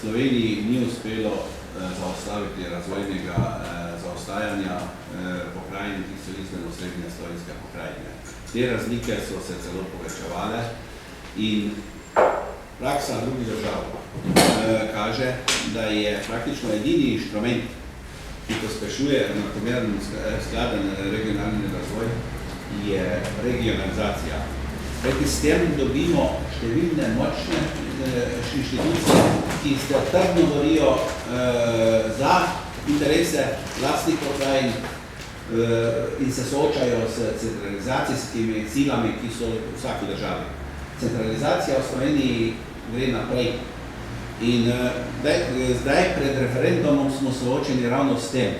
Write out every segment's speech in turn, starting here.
Sloveniji ni uspelo zaustaviti razvojnega zaostajanja pokrajin, ki so izven osrednje slovenske pokrajine. Te razlike so se celo povečevale in praksa drugih držav kaže, da je praktično edini inštrument, ki pospešuje enakomeren skladen regionalni razvoj, je regionalizacija. Kajti s tem dobimo številne močne inštitucije, ki se trdno borijo za interese lastnih pokrajin in se soočajo s centralizacijskimi silami, ki so v vsaki državi. Centralizacija v Sloveniji gre naprej. In zdaj pred referendumom smo soočeni ravno s tem,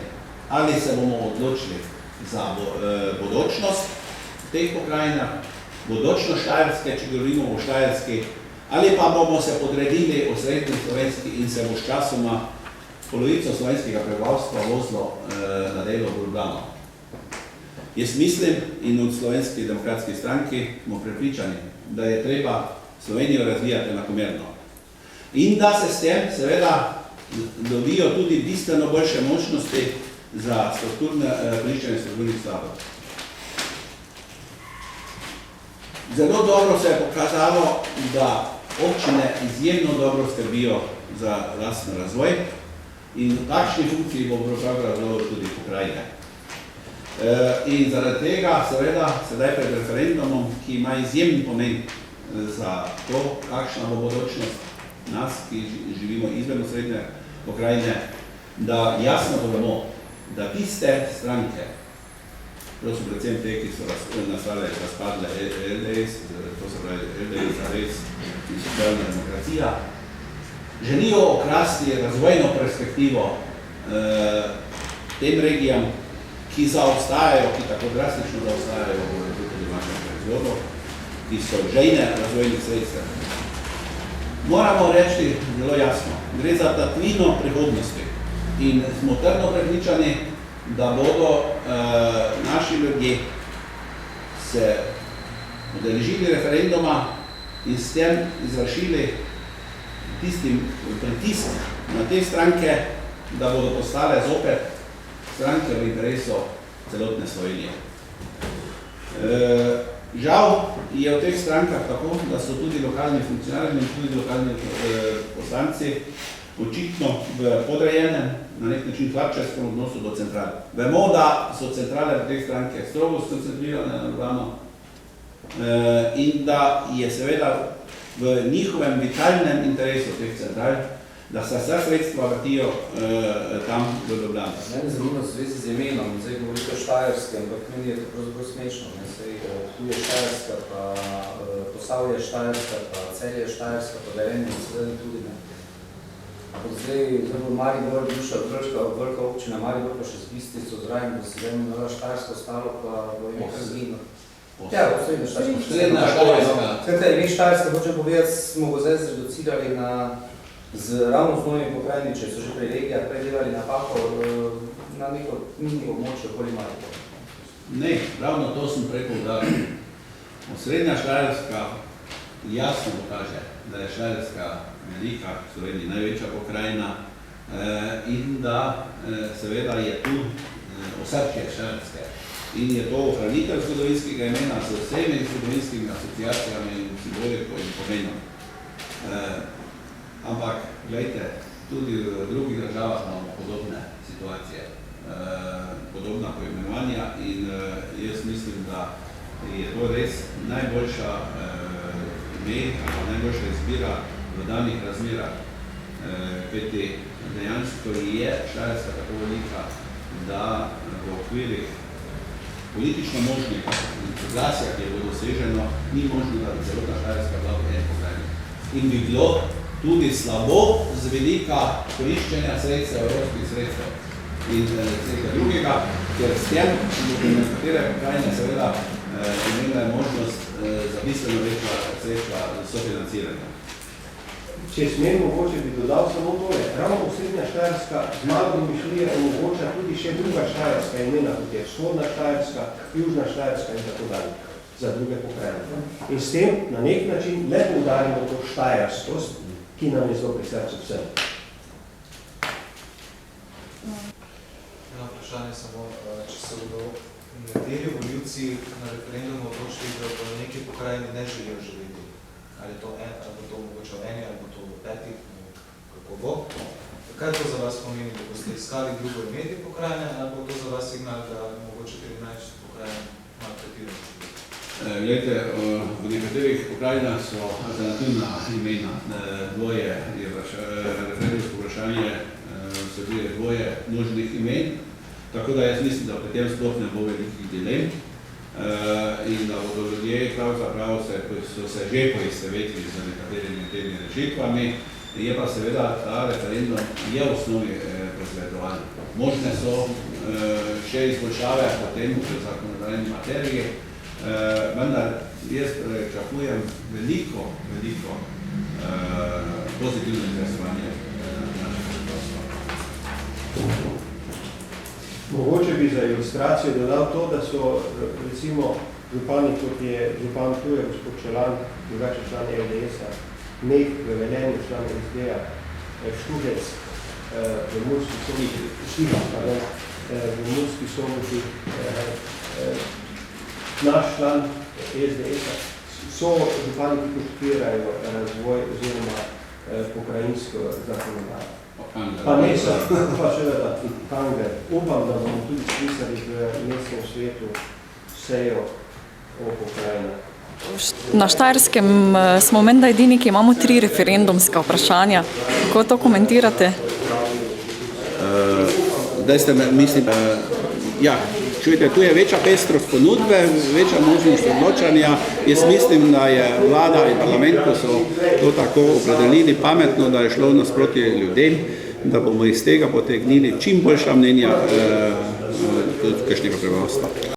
ali se bomo odločili za bodočnost teh pokrajinah, bodočnost Štajerske, če govorimo o Štajerski, ali pa bomo se podredili osrednji slovenski in se bo s časoma polovico slovenskega prebivalstva vozilo na delo v Ljubljano. Jaz mislim in od Slovenski demokratski stranki smo prepričani, da je treba Slovenijo razvijati enakomerno. In da se s tem seveda dobijo tudi bistveno boljše možnosti za koriščenje strukturnih skladov. Zelo dobro se je pokazalo, da občine izjemno dobro skrbijo za lastni razvoj in v takšni funkciji bo pravzaprav tudi pokrajine. In zaradi tega seveda sedaj pred referendumom, ki ima izjemen pomen za to, kakšna bo bodočnost nas, ki živimo izven osrednje pokrajine, da jasno povemo, da tiste stranke, prosim predvsem te, ki so nastale razpadle LDS, to se pravi LDS, RS in socialna demokracija, želijo okrasti razvojno perspektivo tem regijam, ki zaostajajo, ki tako drastično zaostajajo v domačem proizvodu, ki so žejne razvojnih sredstev. Moramo reči zelo jasno, gre za tatvino prihodnosti in smo trdno prepričani, da bodo naši ljudje se udeležili referenduma in s tem izvršili tistim pritisk na te stranke, da bodo postale zopet stranke v interesu celotne Slovenije. Žal je v teh strankah tako, da so tudi lokalni funkcionarji in tudi lokalni poslanci očitno v podrejenem, na nek način hlapčevskem odnosu do centrale. Vemo, da so centrale v teh stranke strogo skoncentrirane na Ljubljano in da je seveda v njihovem vitalnem interesu teh central, da se vsa sredstva vrtijo tam do Ljubljana. Mene zanima v zvezi z imenom, zdaj govorite o Štajerskem, ampak meni je to pravzaprav smešno. Tu je Štajerska, pa Posavje je Štajerska, pa Celje je Štajerska, pa Velenje in sedaj tudi ne. Ampak zdaj bo Maribor duša vrška, vrka občina Maribor pa še z Bistrico zraven, da se zdaj imenuje Štajersko ostalo, pa bo ime kar zginilo. Ja, osrednja Štajerska. Srednja Štajerska. Skratka, ime Štajerska, hočem povedati, smo go zdaj zreducirali na ravno z novimi pokrajini, če so že pri regijah predelali napako na neko mini območje okoli Maribor. Ne, ravno to sem prej poudaril. Osrednja Štajerska jasno pokaže, da je Štajerska velika, v Sloveniji največja pokrajina in da seveda je tu osrčje Štajerske. In je to ohranitev zgodovinskega imena z vsemi zgodovinskimi asociacijami in simboliko in pomenom. Ampak, gledajte, tudi v drugih državah imamo podobne situacije, podobna poimenovanja in jaz mislim, da je to res najboljša ime, ali najboljša izbira v danih razmerah, kajti dejansko je Štajerska tako velika, da v okvirih politično možnega soglasja, ki je bilo doseženo, ni možno, da bi celotna Štajerska bila v eni pokrajini. In bi bilo tudi slabo z velika koriščenja sredstev, evropskih sredstev in vsega drugega, ker s tem bodo nekatere pokrajine seveda imele možnost za bistveno večja sredstva sofinanciranja. Če smem, mogoče bi dodal samo tole. Ravno osrednja Štajerska z malo domišljije omogoča tudi še druga Štajerska imena, kot je vzhodna Štajerska, južna Štajerska in tako dalje za druge pokrajine. In s tem na nek način ne poudarimo to štajerskost, ki nam je zelo pri srcu vsem. Eno vprašanje samo, če se bodo nekateri volivci na referendumu odločili, da v neki pokrajini ne želijo živeti. Ali je to mogoče v eni, ali bo to v 5, kako bo. Kaj to za vas pomeni, da boste iskali drugo ime te pokrajine, ali bo to za vas signal, da mogoče 13 pokrajin malo pretirano živeti? Glejte, v nekaterih pokrajinah so alternativna imena. Dvoje je referendumsko vprašanje, vsebuje dvoje možnih imen, tako da jaz mislim, da pri tem sploh ne bo velikih dilem in da bodo ljudje pravzaprav so se že poistovetili z nekaterimi temi rešitvami. Je pa seveda ta referendum je v osnovi posvetovalni. Možne so še izboljšave potem v zakonodajni materiji, vendar jaz pričakujem veliko pozitivno izglasovanje našega prostora. Mogoče bi za ilustracijo dodal to, da so recimo župani, kot je župan Ptuja, gospod Čelan, drugače član LDS-a, Nek v Velenju, član SD-a, Štuhec v Murski Soboti, v Murski Soboti, naš član SDS-a, so župani, ki podpirajo razvoj oziroma pokrajinsko zakonodajo. Pa ne so, pa seveda Tanger. Upam, da bomo tudi spisali v mestnem svetu sejo o pokrajinah. Na Štajerskem smo menda edini, ki imamo 3 referendumska vprašanja. Kako to komentirate? Čujte, tu je večja pestrost ponudbe, večja možnost odločanja. Jaz mislim, da je vlada in parlament, ko so to tako opredelili pametno, da je šlo nasproti ljudem, da bomo iz tega potegnili čim boljša mnenja tudi kakšnega prebivalstva.